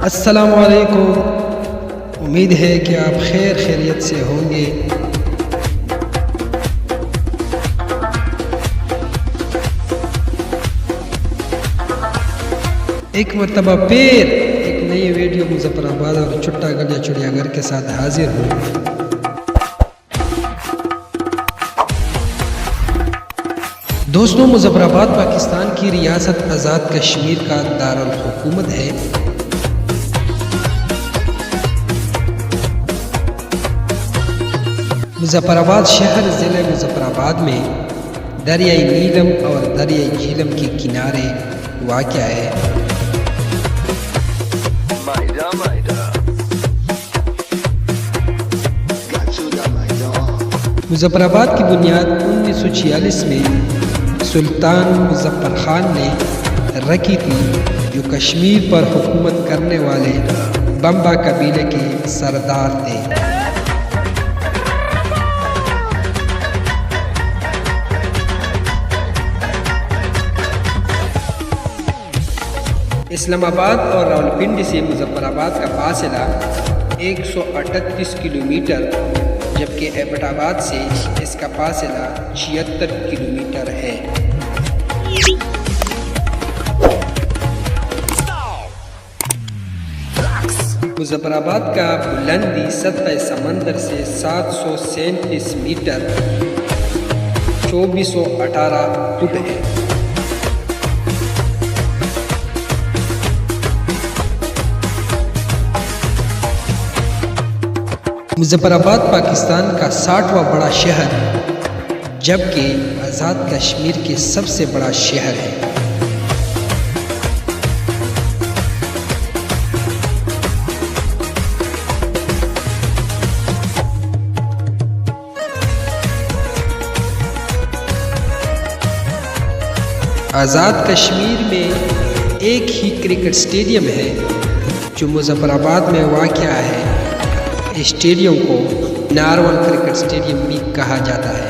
अस्सलामु अलैकुम। उम्मीद है कि आप खैरियत से होंगे। एक मरतबा फिर एक नई वीडियो मुजफ्फराबाद और चुट्टा गलिया चिड़ियाघर के साथ हाजिर हूँ। दोस्तों, मुजफ्फराबाद पाकिस्तान की रियासत आज़ाद कश्मीर का दारुल हुकूमत है। मुजफ्फराबाद शहर ज़िले मुजफ्फराबाद में दरियाई नीलम और दरियाई झीलम के किनारे वाक़या है। मुजफ्फराबाद की बुनियाद 1946 में सुल्तान मुजफ्फर खान ने रखी थी, जो कश्मीर पर हुकूमत करने वाले बम्बा कबीले के सरदार थे। इस्लामाबाद और रावलपिंडी से मुजफ्फराबाद का फासला 138 किलोमीटर, जबकि एबटाबाद से इसका फासला 76 किलोमीटर है। मुजफ्फराबाद का बुलंदी सतह समंदर से 737 मीटर 2418 फुट है। मुजफ्फराबाद पाकिस्तान का 60वां बड़ा शहर, जबकि आज़ाद कश्मीर के सबसे बड़ा शहर है। आज़ाद कश्मीर में एक ही क्रिकेट स्टेडियम है, जो मुजफ्फराबाद में वाक़या है। स्टेडियम को नारवल क्रिकेट स्टेडियम भी कहा जाता है।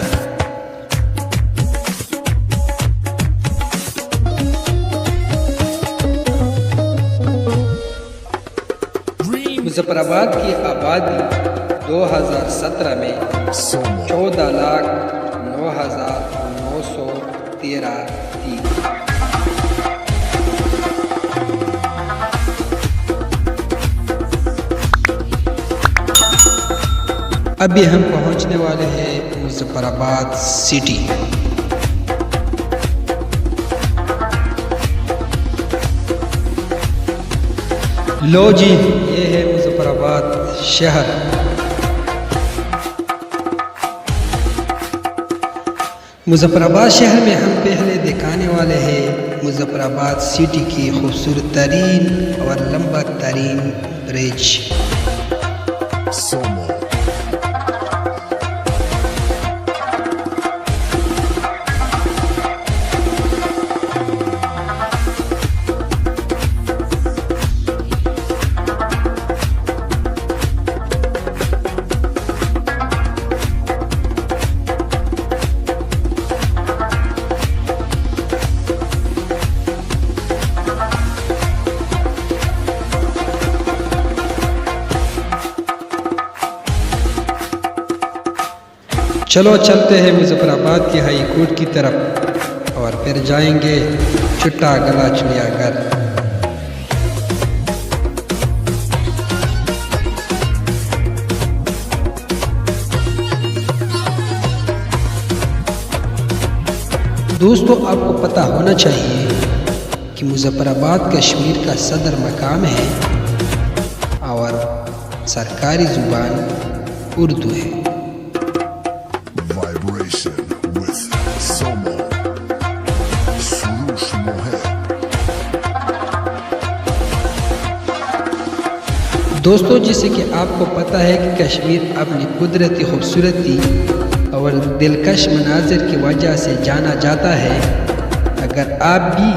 मुजफ्फराबाद की आबादी 2017 में 14,09,913 थी। अभी हम पहुंचने वाले हैं मुजफ्फराबाद सिटी। लो जी, ये है मुजफ्फराबाद शहर। मुजफ्फराबाद शहर में हम पहले दिखाने वाले हैं मुजफ्फराबाद सिटी की खूबसूरत तरीन और लंबा तरीन ब्रिज। चलो चलते हैं मुजफ्फराबाद की हाई कोर्ट की तरफ और फिर जाएंगे चुट्टा गला चिड़ियाघर। दोस्तों, आपको पता होना चाहिए कि मुजफ्फराबाद कश्मीर का सदर मकाम है और सरकारी ज़ुबान उर्दू है। दोस्तों, जैसे कि आपको पता है कि कश्मीर अपनी कुदरती खूबसूरती और दिलकश मनाजिर की वजह से जाना जाता है। अगर आप भी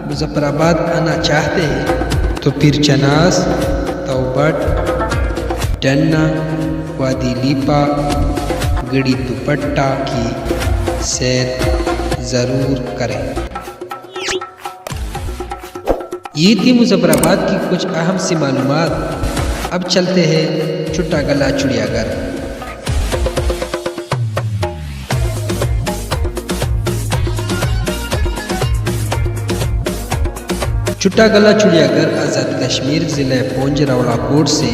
मुजफ्फराबाद आना चाहते हैं तो फिर चनास, तौबट, टन्ना, वादी लीपा, गड़ी दुपट्टा की सैर ज़रूर करें। ये थी मुजफ्फराबाद की कुछ अहम सी मालूमात। अब चलते हैं चुट्टा गला चिड़ियाघर। चुट्टा गला चिड़ियाघर आज़ाद कश्मीर ज़िले पुंछ रावलाकोट से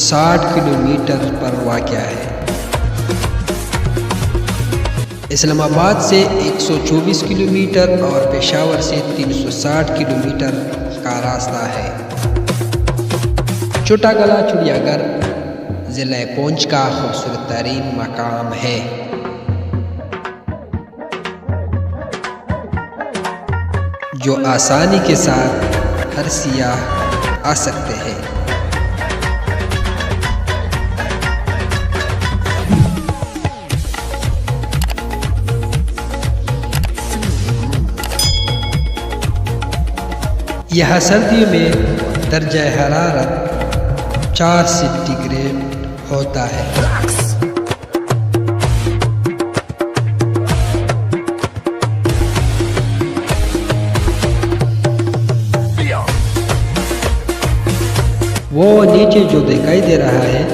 60 किलोमीटर पर वाक़या है। इस्लामाबाद से 124 किलोमीटर और पेशावर से 360 किलोमीटर का रास्ता है। चुट्टा गला चिड़ियाघर ज़िले पुंछ का खूबसूरत तरीन मकाम है। जो आसानी के साथ हर सियाह आ सकते हैं। यह सर्दियों में दर्जा हरारत 4 सेंटीग्रेड होता है। वो नीचे जो दिखाई दे रहा है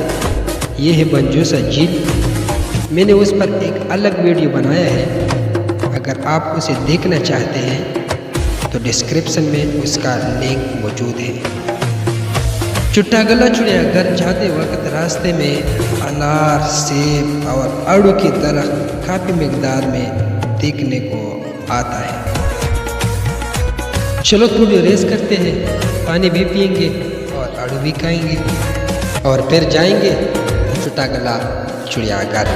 ये है बंजूसा झील। मैंने उस पर एक अलग वीडियो बनाया है, अगर आप उसे देखना चाहते हैं तो डिस्क्रिप्शन में उसका लिंक मौजूद है। चुट्टा गला चिड़ियाघर जाते वक्त रास्ते में अनार, सेब और आड़ू की दरख्त काफ़ी मिकदार में देखने को आता है। चलो थोड़ी रेस करते हैं, पानी भी पियेंगे और आड़ू भी खाएंगे और फिर जाएंगे चुट्टा गला चिड़ियाघर।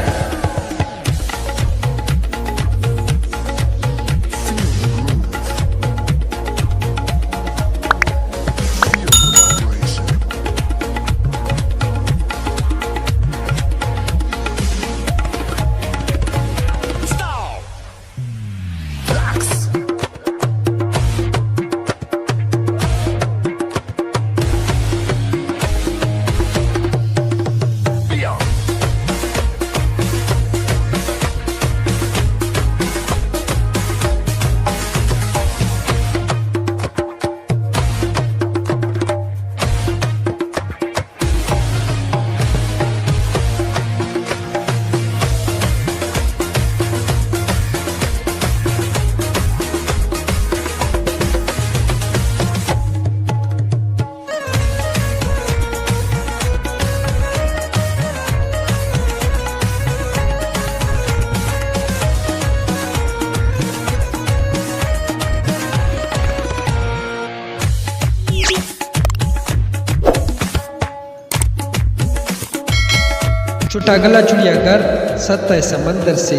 चुट्टा गला चिड़ियाघर सतह समंदर से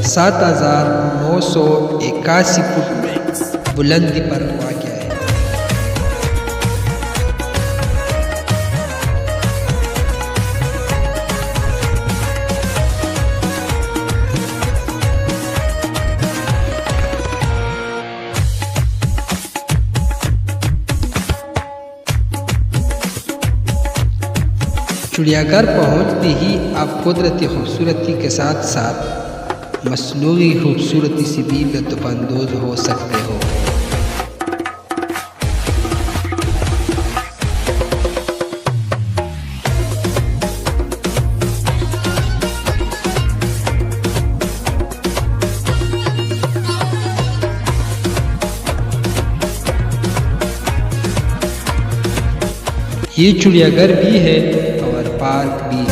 7,981 फुट बुलंदी पर वाक़या है। चिड़ियाघर पहुंचते ही आप कुदरती खूबसूरती के साथ साथ मसनूई खूबसूरती से भी लुत्फ़अंदोज़ हो सकते हो। ये चिड़ियाघर भी है और पार्क भी है।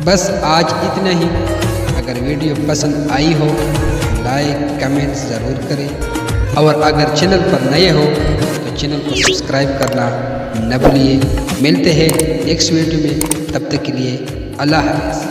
बस आज इतना ही। अगर वीडियो पसंद आई हो तो लाइक कमेंट ज़रूर करें, और अगर चैनल पर नए हो तो तो चैनल को सब्सक्राइब करना न भूलिए। मिलते हैं नेक्स्ट वीडियो में, तब तक के लिए अल्लाह हाफ़िज़।